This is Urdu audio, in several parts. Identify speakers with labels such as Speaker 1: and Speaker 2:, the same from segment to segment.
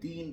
Speaker 1: 3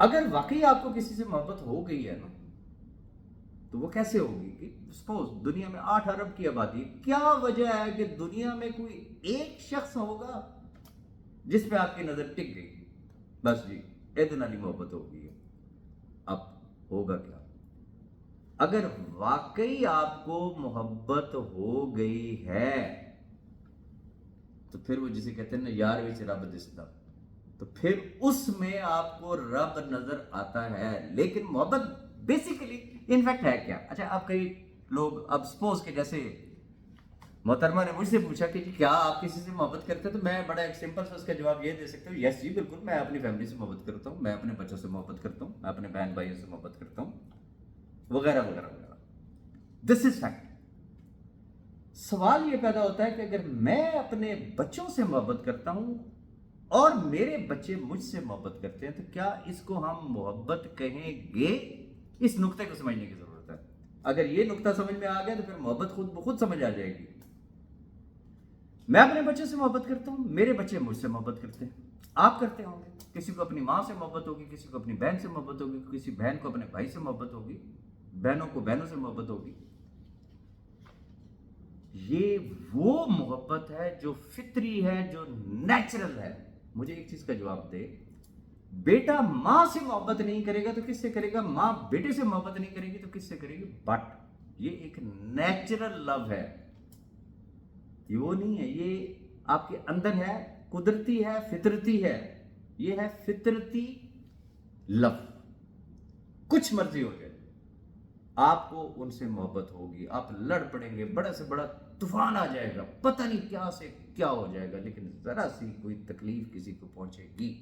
Speaker 1: اگر واقعی آپ کو کسی سے محبت ہو گئی ہے نا تو وہ کیسے ہوگی کہ سپوز دنیا میں 8 ارب کی آبادی، کیا وجہ ہے کہ دنیا میں کوئی ایک شخص ہوگا جس پہ آپ کی نظر ٹک گئی، بس جی اتنا نہیں محبت ہو گئی ہے؟ اب ہوگا کیا؟ اگر واقعی آپ کو محبت ہو گئی ہے تو پھر وہ جسے کہتے ہیں نا یار وچ رب دستا، تو پھر اس میں آپ کو رب نظر آتا ہے۔ لیکن محبت بیسیکلی انفیکٹ ہے کیا؟ اچھا آپ کئی لوگ اب سپوز کہ جیسے محترمہ نے مجھ سے پوچھا کہ کیا آپ کسی سے محبت کرتے ہیں، تو میں بڑا ایک سمپل سا اس کا جواب یہ دے سکتا ہوں، یس جی بالکل، میں اپنی فیملی سے محبت کرتا ہوں، میں اپنے بچوں سے محبت کرتا ہوں، میں اپنے بہن بھائیوں سے محبت کرتا ہوں، وغیرہ وغیرہ وغیرہ۔ دس از فیکٹ۔ سوال یہ پیدا ہوتا ہے کہ اگر میں اپنے بچوں سے محبت کرتا ہوں اور میرے بچے مجھ سے محبت کرتے ہیں تو کیا اس کو ہم محبت کہیں گے؟ اس نقطے کو سمجھنے کی ضرورت ہے۔ اگر یہ نقطہ سمجھ میں آ گیا تو پھر محبت خود بخود سمجھ آ جائے گی۔ میں اپنے بچوں سے محبت کرتا ہوں، میرے بچے مجھ سے محبت کرتے ہیں، آپ کرتے ہوں گے۔ کسی کو اپنی ماں سے محبت ہوگی، کسی کو اپنی بہن سے محبت ہوگی، کسی بہن کو اپنے بھائی سے محبت ہوگی، بہنوں کو بہنوں سے محبت ہوگی۔ یہ وہ محبت ہے جو فطری ہے، جو نیچرل ہے۔ مجھے ایک چیز کا جواب دے، بیٹا ماں سے محبت نہیں کرے گا تو کس سے کرے گا؟ ماں بیٹے سے محبت نہیں کرے گی تو کس سے کرے گی؟ بٹ یہ ایک نیچرل لو ہے، یہ وہ نہیں ہے، یہ آپ کے اندر ہے، قدرتی ہے، فطرتی ہے۔ یہ ہے فطرتی لو۔ کچھ مرضی ہو جائے آپ کو ان سے محبت ہوگی، آپ لڑ پڑیں گے، بڑا سے بڑا طوفان آ جائے گا، پتہ نہیں کیا سے کیا ہو جائے گا، لیکن ذرا سی کوئی تکلیف کسی کو پہنچے گی۔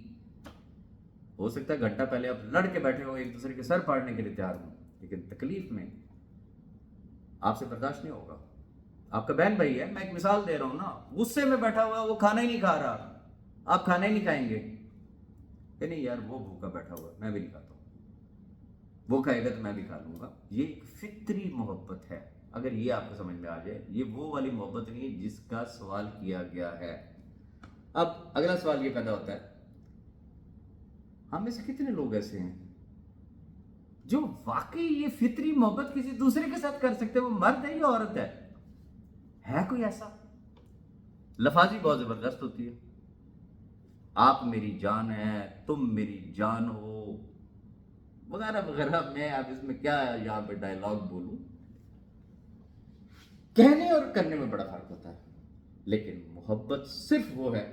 Speaker 1: ہو سکتا ہے گھنٹہ پہلے آپ لڑ کے بیٹھے ہو، ایک دوسرے کے سر پاڑنے کے لیے تیار ہوں، لیکن تکلیف میں آپ سے برداشت نہیں ہوگا۔ آپ کا بہن بھائی ہے، میں ایک مثال دے رہا ہوں نا، غصے میں بیٹھا ہوا، وہ کھانا ہی نہیں کھا رہا، آپ کھانا ہی نہیں کھائیں گے کہ نہیں یار وہ بھوکا بیٹھا ہوا، میں بھی نہیں کھاتا ہوں، وہ کھائے گا تو میں بھی کھا لوں گا۔ یہ ایک فطری محبت ہے۔ اگر یہ آپ کو سمجھ میں آ جائے، یہ وہ والی محبت نہیں جس کا سوال کیا گیا ہے۔ اب اگلا سوال یہ پیدا ہوتا ہے، ہم میں سے کتنے لوگ ایسے ہیں جو واقعی یہ فطری محبت کسی دوسرے کے ساتھ کر سکتے ہیں؟ وہ مرد ہے یا عورت ہے کوئی ایسا؟ لفاظی بہت زبردست ہوتی ہے، آپ میری جان ہے، تم میری جان ہو، وغیرہ وغیرہ۔ میں اب اس میں کیا یہاں پہ ڈائلاگ بولوں، کہنے اور کرنے میں بڑا فرق ہوتا ہے۔ لیکن محبت صرف وہ ہے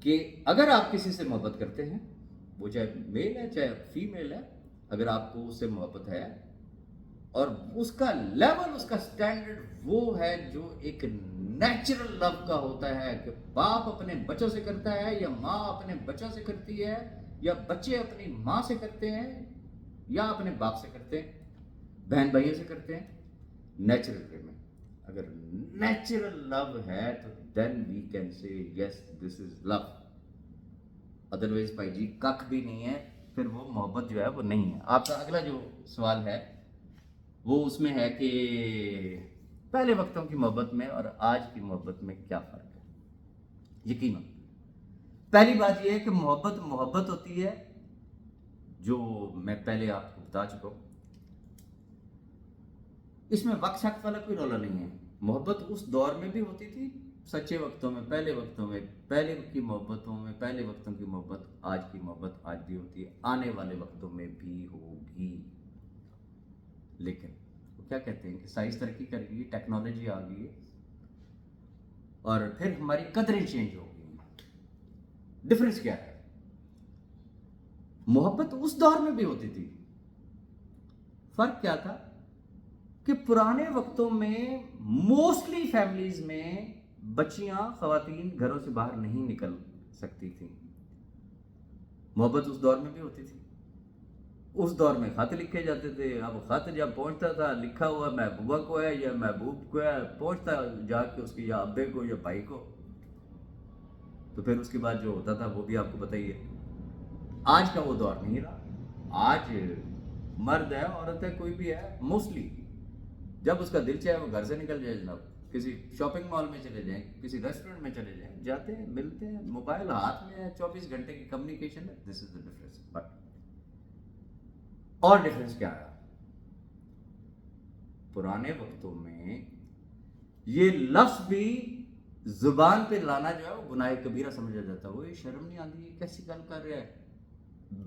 Speaker 1: کہ اگر آپ کسی سے محبت کرتے ہیں، وہ چاہے میل ہے چاہے فیمیل ہے، اگر آپ کو اس سے محبت ہے اور اس کا لیول، اس کا سٹینڈرڈ وہ ہے جو ایک نیچرل لو کا ہوتا ہے، کہ باپ اپنے بچوں سے کرتا ہے یا ماں اپنے بچوں سے کرتی ہے یا بچے اپنی ماں سے کرتے ہیں یا اپنے باپ سے کرتے ہیں، بہن بھائیوں سے کرتے ہیں، نیچرل وے میں۔ اگر نیچرل لو ہے تو دین we can say yes this is love. Otherwise بھائی جی کک بھی نہیں ہے، پھر وہ محبت جو ہے وہ نہیں ہے۔ آپ کا اگلا جو سوال ہے وہ اس میں ہے کہ پہلے وقتوں کی محبت میں اور آج کی محبت میں کیا فرق ہے؟ یقیناً پہلی بات یہ ہے کہ محبت ہوتی ہے، جو میں پہلے آپ کو بتا چکا ہوں، اس میں وقت شک والا کوئی رولا نہیں ہے۔ محبت اس دور میں بھی ہوتی تھی، سچے وقتوں میں، پہلے وقتوں میں، پہلے کی محبتوں میں، پہلے وقتوں کی محبت، آج کی محبت آج بھی ہوتی ہے، آنے والے وقتوں میں بھی ہوگی۔ لیکن وہ کیا کہتے ہیں کہ سائنس ترقی کر گئی، ٹیکنالوجی آ گئی ہے اور پھر ہماری قدریں چینج ہو گئی ہیں۔ ڈفرنس کیا ہے؟ محبت اس دور میں بھی ہوتی تھی، فرق کیا تھا کہ پرانے وقتوں میں موسٹلی فیملیز میں بچیاں، خواتین گھروں سے باہر نہیں نکل سکتی تھیں۔ محبت اس دور میں بھی ہوتی تھی، اس دور میں خط لکھے جاتے تھے۔ اب خط جب پہنچتا تھا، لکھا ہوا محبوبہ کو ہے یا محبوب کو ہے، پہنچتا جا کے اس کے یا ابے کو یا بھائی کو، تو پھر اس کے بعد جو ہوتا تھا وہ بھی آپ کو بتائیے۔ آج کا وہ دور نہیں رہا، آج مرد ہے عورت ہے کوئی بھی ہے، موسٹلی جب اس کا دل چاہے وہ گھر سے نکل جائے جناب، کسی شاپنگ مال میں چلے جائیں, کسی ریسٹورینٹ میں چلے جائیں, جاتے ہیں, ملتے ہیں, موبائل ہاتھ میں ہے, 24 گھنٹے کی کمیونیکیشن ہے. دس از دا ڈفرینس. بٹ اور ڈفرینس کیا ہے؟ پرانے وقتوں میں یہ لفظ بھی زبان پہ لانا جو ہے وہ گناہ کبیرہ سمجھا جاتا ہے. وہ شرم نہیں آتی, کیسی گل کر رہا ہے.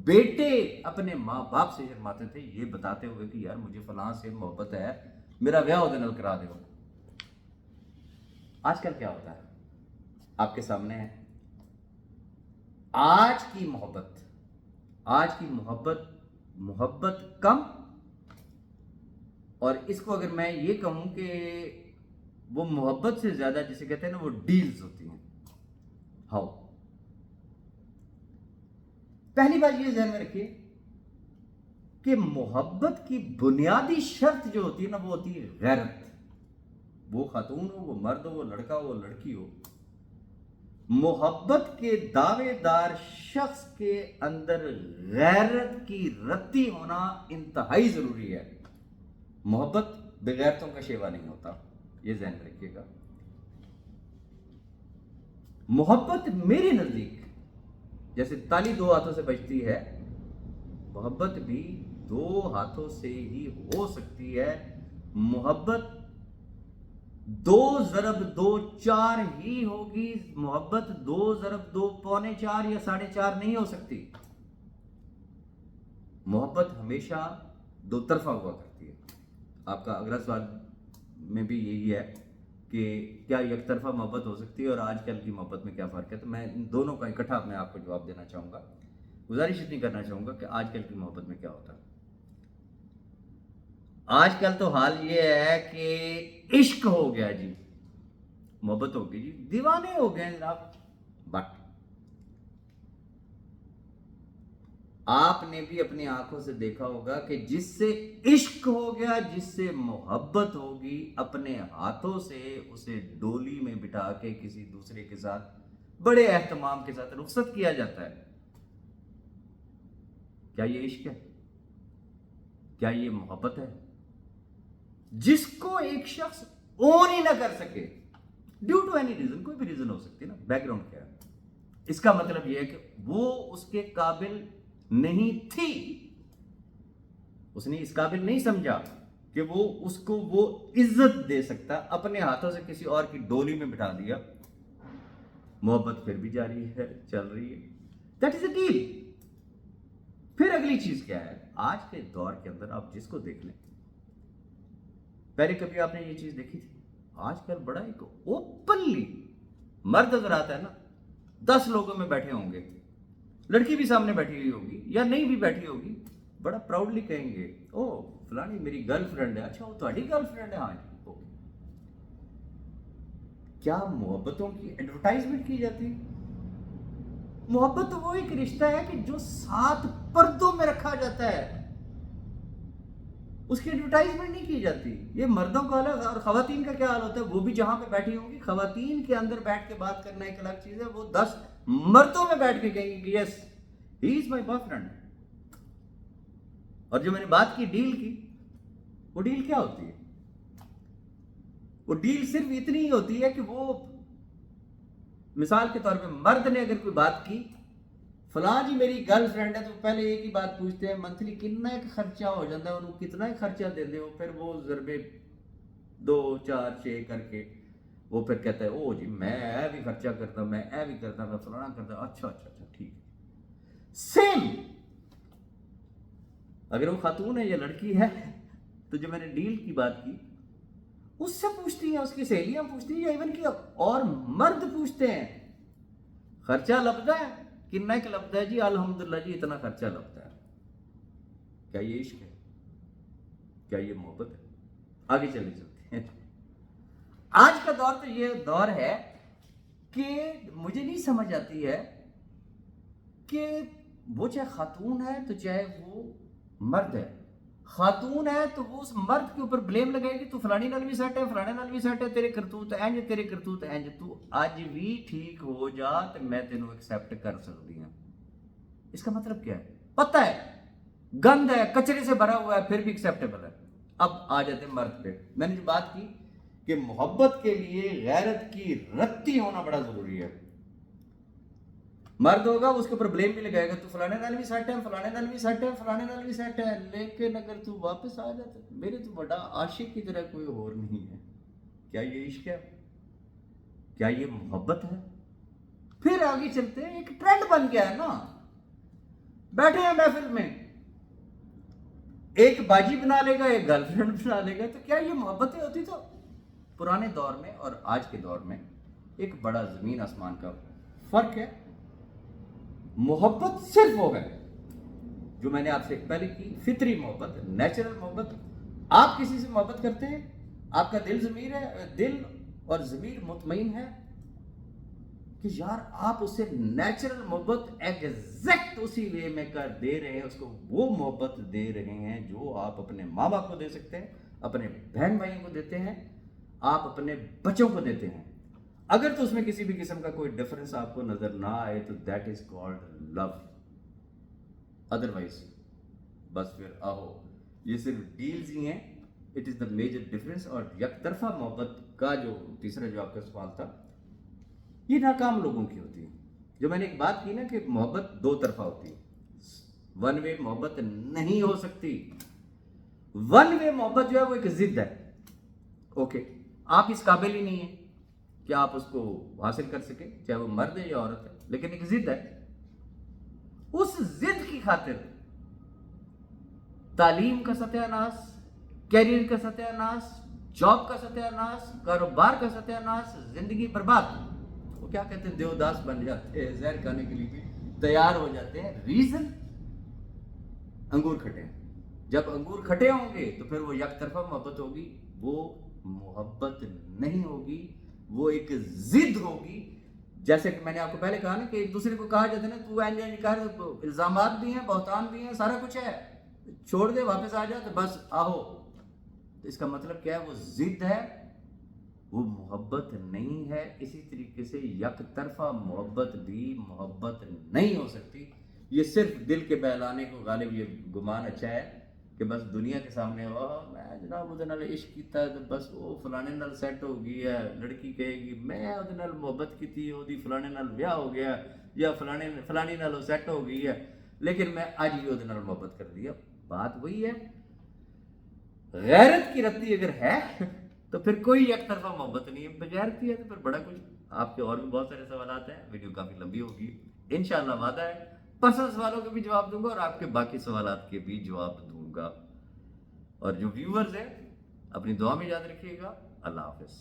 Speaker 1: بیٹے اپنے ماں باپ سے شرماتے تھے یہ بتاتے ہوئے کہ یار مجھے فلاں سے محبت ہے, میرا بیاہ ہو نل کرا دو. آج کل کیا ہوتا ہے آپ کے سامنے ہے. آج کی محبت کم, اور اس کو اگر میں یہ کہوں کہ وہ محبت سے زیادہ جسے کہتے ہیں نا وہ ڈیلز ہوتی ہیں. ہاؤ؟ پہلی بات یہ ذہن میں رکھیے کہ محبت کی بنیادی شرط جو ہوتی ہے نا وہ ہوتی ہے غیرت. وہ خاتون ہو, وہ مرد ہو, وہ لڑکا ہو, وہ لڑکی ہو, محبت کے دعوے دار شخص کے اندر غیرت کی رتی ہونا انتہائی ضروری ہے. محبت بغیرتوں کا شیوا نہیں ہوتا, یہ ذہن میں رکھیے گا. محبت میرے نزدیک جیسے تالی 2 ہاتھوں سے بجتی ہے, محبت بھی 2 ہاتھوں سے ہی ہو سکتی ہے. محبت 2 ضرب 2 4 ہی ہوگی. محبت 2 ضرب 2 پونے 4 یا 4.5 نہیں ہو سکتی. محبت ہمیشہ 2 طرفہ ہوا کرتی ہے. آپ کا اگلا سوال میں بھی یہی ہے کہ کیا یک طرفہ محبت ہو سکتی ہے اور آج کل کی محبت میں کیا فرق ہے. تو میں ان دونوں کا اکٹھا میں آپ کو جواب دینا چاہوں گا. گزارش اتنی کرنا چاہوں گا کہ آج کل کی محبت میں کیا ہوتا ہے. آج کل تو حال یہ ہے کہ عشق ہو گیا جی, محبت ہو گئی جی, دیوانے ہو گئے جناب. بٹ آپ نے بھی اپنی آنکھوں سے دیکھا ہوگا کہ جس سے عشق ہو گیا, جس سے محبت ہوگی, اپنے ہاتھوں سے اسے ڈولی میں بٹھا کے کسی دوسرے کے ساتھ بڑے اہتمام کے ساتھ رخصت کیا جاتا ہے. کیا یہ عشق ہے؟ کیا یہ محبت ہے؟ جس کو ایک شخص اون ہی نہ کر سکے ڈیو ٹو اینی ریزن, کوئی بھی ریزن ہو سکتی ہے نا, بیک گراؤنڈ کیا ہے, اس کا مطلب یہ ہے کہ وہ اس کے قابل نہیں تھی. اس نے اس قابل نہیں سمجھا کہ وہ اس کو وہ عزت دے سکتا. اپنے ہاتھوں سے کسی اور کی ڈولی میں بٹھا دیا. محبت پھر بھی جاری ہے, چل رہی ہے. That is a deal. پھر اگلی چیز کیا ہے, آج کے دور کے اندر آپ جس کو دیکھ لیں, پہلے کبھی آپ نے یہ چیز دیکھی تھی؟ آج کل بڑا ایک اوپنلی مرد اگر آتا ہے نا, 10 لوگوں میں بیٹھے ہوں گے, لڑکی بھی سامنے بیٹھی ہوئی ہوگی یا نہیں بھی بیٹھی ہوگی, بڑا پراؤڈلی کہیں گے او فلانی میری گرل فرینڈ ہے. اچھا وہ تہاڈی گرل فرینڈ ہے؟ ہاں جی. کیا محبتوں کی ایڈورٹائزمنٹ کی جاتی؟ محبت تو وہ ایک رشتہ ہے کہ جو 7 پردوں میں رکھا جاتا ہے, اس کی ایڈورٹائزمنٹ نہیں کی جاتی. یہ مردوں کا الگ, اور خواتین کا کیا حال ہوتا ہے, وہ بھی جہاں پہ بیٹھی ہوں گی, خواتین کے اندر بیٹھ کے بات کرنا ایک الگ چیز ہے, وہ 10 مردوں میں بیٹھ کے کہیں گے کہ یس ہی از مائی بوائے فرینڈ. اور جو میں نے بات کی ڈیل کی, وہ ڈیل کیا ہوتی ہے؟ وہ ڈیل صرف اتنی ہی ہوتی ہے کہ وہ مثال کے طور پہ مرد نے اگر کوئی بات کی, فلاں جی میری گرل فرینڈ ہے, تو پہلے ایک ہی بات پوچھتے ہیں منتھلی کتنا ایک خرچہ ہو جاتا ہے, انہوں کتنا ایک خرچہ دے دے, پھر وہ ضربے 2 4 6 کر کے وہ پھر کہتا ہے او جی میں اے بھی خرچہ کرتا, میں اے بھی کرتا, میں فلانا کرتا. اچھا ٹھیک. سیم اگر وہ خاتون ہے یا لڑکی ہے, تو جو میں نے ڈیل کی بات کی اس سے پوچھتی ہیں, اس کی سہیلیاں پوچھتی ہیں, یا ایون کہ اور مرد پوچھتے ہیں خرچہ لبدا ہے, کتنا ایک لبدا ہے جی, الحمدللہ جی اتنا خرچہ لبدا ہے. کیا یہ عشق ہے؟ کیا یہ محبت ہے؟ آگے چلے چلتے ہیں. آج کا دور تو یہ دور ہے کہ مجھے نہیں سمجھ آتی ہے کہ وہ چاہے خاتون ہے تو چاہے وہ مرد ہے. خاتون ہے تو وہ اس مرد کے اوپر بلیم لگائے گی, تو فلانی نال بھی سیٹ ہے, فلانے نال بھی سیٹ ہے, تیرے کرتوت انج, تیرے کرتوت انج, تو اج بھی ٹھیک ہو جا تو میں تینوں ایکسیپٹ کر سکتی ہوں. اس کا مطلب کیا ہے؟ پتہ ہے گند ہے, کچرے سے بھرا ہوا ہے, پھر بھی ایکسیپٹیبل ہے. اب آ جاتے ہیں مرد پہ. میں نے جو بات کی کہ محبت کے لیے غیرت کی رتی ہونا بڑا ضروری ہے. مرد ہوگا اس کے اوپر بلیم بھی لگائے گا, تو فلانے نال بھی سیٹ ہے, فلانے نال بھی سیٹ ہے, فلانے نال بھی سیٹ ہے, لیکن اگر تو واپس آ جاتا میرے تو بڑا عاشق کی طرح کوئی اور نہیں ہے. کیا یہ عشق ہے؟ کیا یہ محبت ہے؟ پھر آگے چلتے ہیں, ایک ٹرینڈ بن گیا ہے نا, بیٹھے ہیں محفل میں, ایک باجی بنا لے گا, ایک گرل فرینڈ بنا لے گا, تو کیا یہ محبتیں ہوتی؟ تو پرانے دور میں اور آج کے دور میں ایک بڑا زمین آسمان کا فرق ہے. محبت صرف ہو گئے جو میں نے آپ سے پہلے کی, فطری محبت, نیچرل محبت. آپ کسی سے محبت کرتے ہیں, آپ کا دل اور ضمیر مطمئن ہے کہ یار آپ اسے نیچرل محبت ایگزیکٹ اسی وے میں کر دے رہے ہیں, اس کو وہ محبت دے رہے ہیں جو آپ اپنے ماں باپ کو دے سکتے ہیں, اپنے بہن بھائیوں کو دیتے ہیں, آپ اپنے بچوں کو دیتے ہیں. اگر تو اس میں کسی بھی قسم کا کوئی ڈفرنس آپ کو نظر نہ آئے تو that is called love. Otherwise بس پھر آہو, یہ صرف ڈیلز ہی ہیں. It is the major difference. اور یک طرفہ محبت کا جو تیسرا جو آپ کا سوال تھا, یہ ناکام لوگوں کی ہوتی ہے. جو میں نے ایک بات کی نا کہ محبت دو طرفہ ہوتی ہے, ون وے محبت نہیں ہو سکتی. ون وے محبت جو ہے وہ ایک ضد ہے. اوکے, آپ اس قابل ہی نہیں ہیں کہ آپ اس کو حاصل کر سکیں, چاہے وہ مرد ہے یا عورت ہے, لیکن ایک ضد ہے. اس ضد کی خاطر تعلیم کا ستیہ ناش, کیریئر کا ستیہ ناش, جاب کا ستیہ ناش, کاروبار کا ستیہ ناش, زندگی برباد. وہ کیا کہتے ہیں, دیوداس بن جاتے ہیں, زہر کھانے کے لیے بھی تیار ہو جاتے ہیں. ریزن انگور کھٹے ہیں. جب انگور کھٹے ہوں گے تو پھر وہ یک طرفہ محبت ہوگی, وہ محبت نہیں ہوگی, وہ ایک ضد ہوگی. جیسے کہ میں نے آپ کو پہلے کہا نا کہ ایک دوسرے کو کہا جاتا ہے نا, تو اینج کر, الزامات بھی ہیں, بہتان بھی ہیں, سارا کچھ ہے, چھوڑ دے, واپس آ جا, تو بس آہو. تو اس کا مطلب کیا ہے, وہ ضد ہے, وہ محبت نہیں ہے. اسی طریقے سے یک طرفہ محبت بھی محبت نہیں ہو سکتی. یہ صرف دل کے بہلانے کو غالب یہ گمان اچھا ہے کہ بس دنیا کے سامنے میں جناب وہ نال عشق کیتا ہے, تو بس وہ فلانے نال سیٹ ہو گئی ہے. لڑکی کہے گی میں وہ نال محبت کی تھی, وہ فلانے نال بیاہ ہو گیا, یا فلانی نال وہ سیٹ ہو گئی ہے, لیکن میں آج بھی وہ نال محبت کر دیا. بات وہی ہے, غیرت کی رتی اگر ہے تو پھر کوئی ایک طرفہ محبت نہیں ہے. بغیرتی ہے تو پھر بڑا کچھ. آپ کے اور بھی بہت سارے سوالات ہیں, ویڈیو کافی لمبی ہوگی, انشاءاللہ وعدہ ہے پرسنل سوالوں کے بھی جواب دوں گا اور آپ کے باقی سوالات کے بھی جواب دوں گا. اور جو ویورز ہیں اپنی دعا میں یاد رکھیے گا. اللہ حافظ.